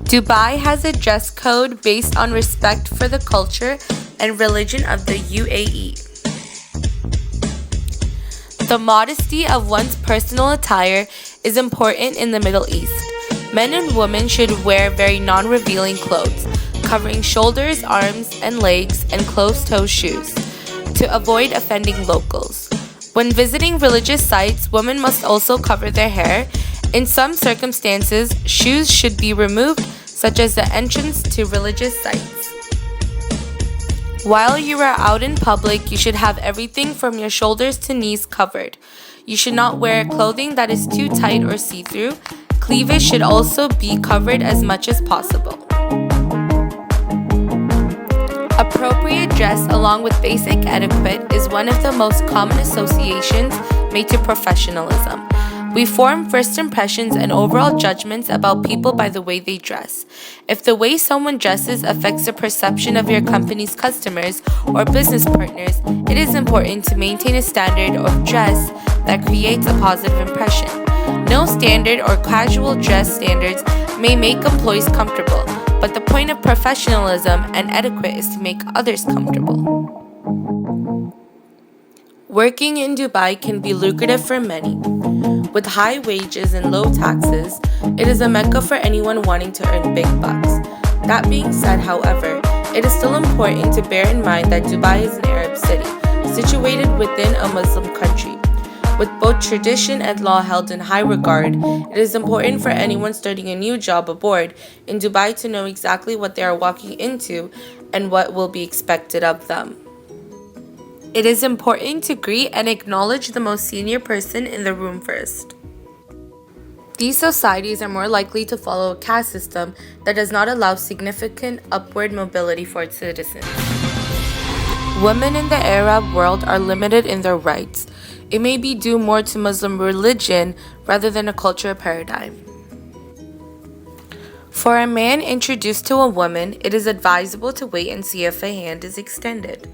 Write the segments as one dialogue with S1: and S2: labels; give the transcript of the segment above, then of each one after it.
S1: Dubai has a dress code based on respect for the culture and religion of the UAE. The modesty of one's personal attire is important in the Middle East. Men and women should wear very non-revealing clothes, covering shoulders, arms, and legs, and closed-toe shoes, to avoid offending locals. When visiting religious sites, women must also cover their hair. In some circumstances, shoes should be removed, such as the entrance to religious sites. While you are out in public, you should have everything from your shoulders to knees covered. You should not wear clothing that is too tight or see-through. Cleavage should also be covered as much as possible. Appropriate dress, along with basic etiquette, is one of the most common associations made to professionalism. We form first impressions and overall judgments about people by the way they dress. If the way someone dresses affects the perception of your company's customers or business partners, it is important to maintain a standard of dress that creates a positive impression. No standard or casual dress standards may make employees comfortable, but the point of professionalism and etiquette is to make others comfortable. Working in Dubai can be lucrative for many. With high wages and low taxes, it is a mecca for anyone wanting to earn big bucks. That being said, however, it is still important to bear in mind that Dubai is an Arab city, situated within a Muslim country. With both tradition and law held in high regard, it is important for anyone starting a new job abroad in Dubai to know exactly what they are walking into and what will be expected of them. It is important to greet and acknowledge the most senior person in the room first. These societies are more likely to follow a caste system that does not allow significant upward mobility for its citizens. Women in the Arab world are limited in their rights. It may be due more to Muslim religion rather than a cultural paradigm. For a man introduced to a woman, it is advisable to wait and see if a hand is extended.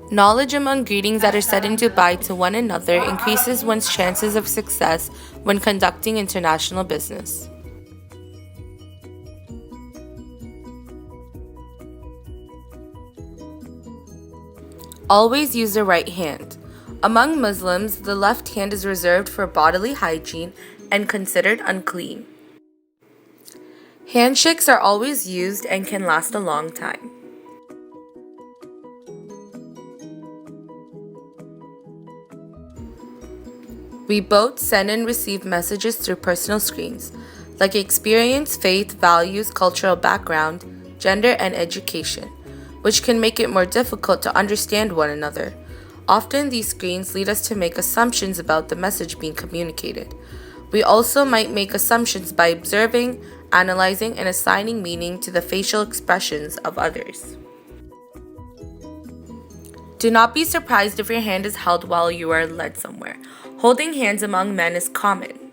S1: Knowledge among greetings that are said in Dubai to one another increases one's chances of success when conducting international business. Always use the right hand. Among Muslims, the left hand is reserved for bodily hygiene and considered unclean. Handshakes are always used and can last a long time. We both send and receive messages through personal screens, like experience, faith, values, cultural background, gender, and education, which can make it more difficult to understand one another. Often these screens lead us to make assumptions about the message being communicated. We also might make assumptions by observing, analyzing, and assigning meaning to the facial expressions of others. Do not be surprised if your hand is held while you are led somewhere. Holding hands among men is common.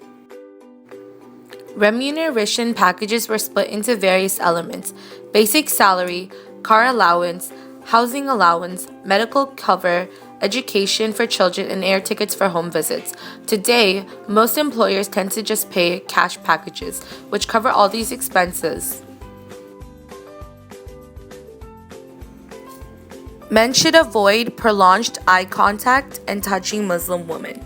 S1: Remuneration packages were split into various elements: basic salary, car allowance, housing allowance, medical cover, education for children, and air tickets for home visits. Today, most employers tend to just pay cash packages, which cover all these expenses. Men should avoid prolonged eye contact and touching Muslim women.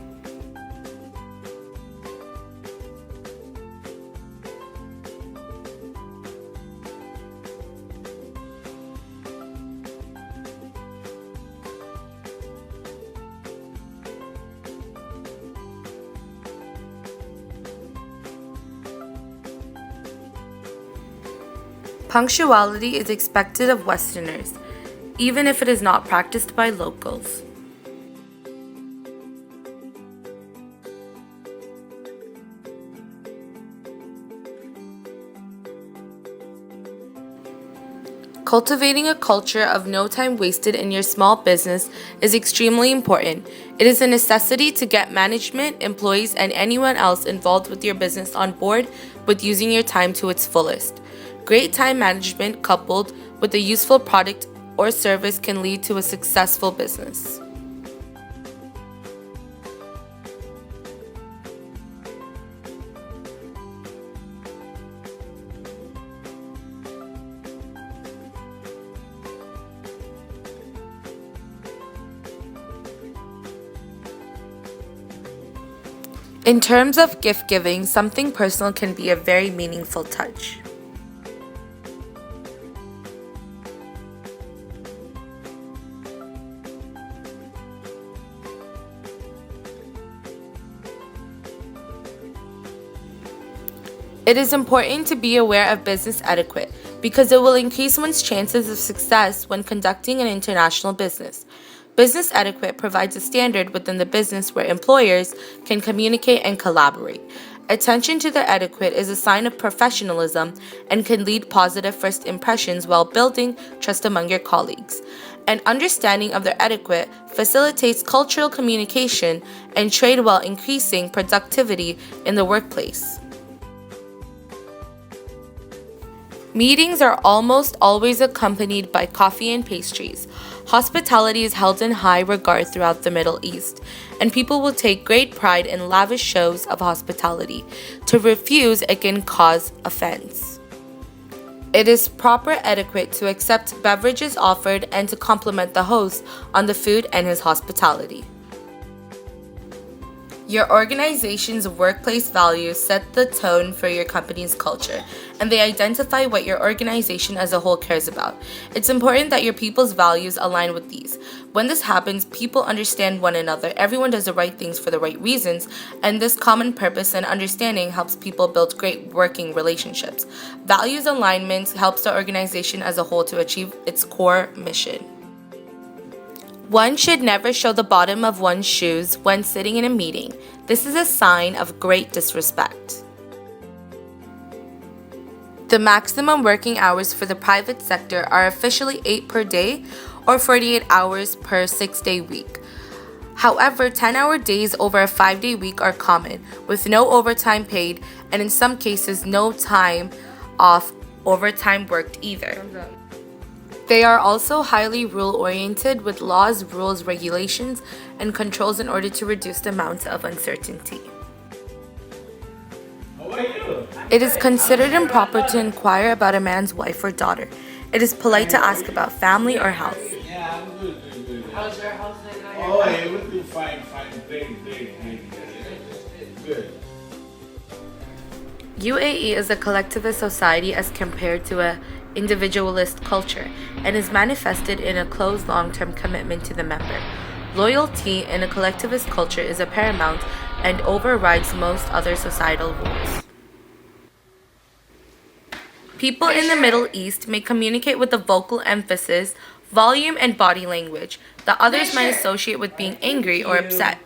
S1: Punctuality is expected of Westerners, even if it is not practiced by locals. Cultivating a culture of no time wasted in your small business is extremely important. It is a necessity to get management, employees, and anyone else involved with your business on board with using your time to its fullest. Great time management coupled with a useful product or service can lead to a successful business. In terms of gift giving, something personal can be a very meaningful touch. It is important to be aware of business etiquette because it will increase one's chances of success when conducting an international business. Business etiquette provides a standard within the business where employers can communicate and collaborate. Attention to the etiquette is a sign of professionalism and can lead positive first impressions while building trust among your colleagues. An understanding of their etiquette facilitates cultural communication and trade while increasing productivity in the workplace. Meetings are almost always accompanied by coffee and pastries. Hospitality is held in high regard throughout the Middle East, and people will take great pride in lavish shows of hospitality. To refuse, it can cause offense. It is proper etiquette to accept beverages offered and to compliment the host on the food and his hospitality. Your organization's workplace values set the tone for your company's culture, and they identify what your organization as a whole cares about. It's important that your people's values align with these. When this happens, people understand one another, everyone does the right things for the right reasons, and this common purpose and understanding helps people build great working relationships. Values alignment helps the organization as a whole to achieve its core mission. One should never show the bottom of one's shoes when sitting in a meeting. This is a sign of great disrespect. The maximum working hours for the private sector are officially 8 per day or 48 hours per 6-day week. However, 10-hour days over a 5-day week are common, with no overtime paid and in some cases no time off overtime worked either. They are also highly rule-oriented with laws, rules, regulations, and controls in order to reduce the amount of uncertainty. It is considered improper to inquire about a man's wife or daughter. It is polite to ask about family or health.
S2: Yeah, I'm good.
S3: How's your house?
S2: Oh, everything fine. Great. Good.
S1: UAE is a collectivist society as compared to an individualist culture and is manifested in a close long-term commitment to the member. Loyalty in a collectivist culture is paramount and overrides most other societal rules. People in the Middle East may communicate with a vocal emphasis, volume, and body language that others might associate with being angry or upset.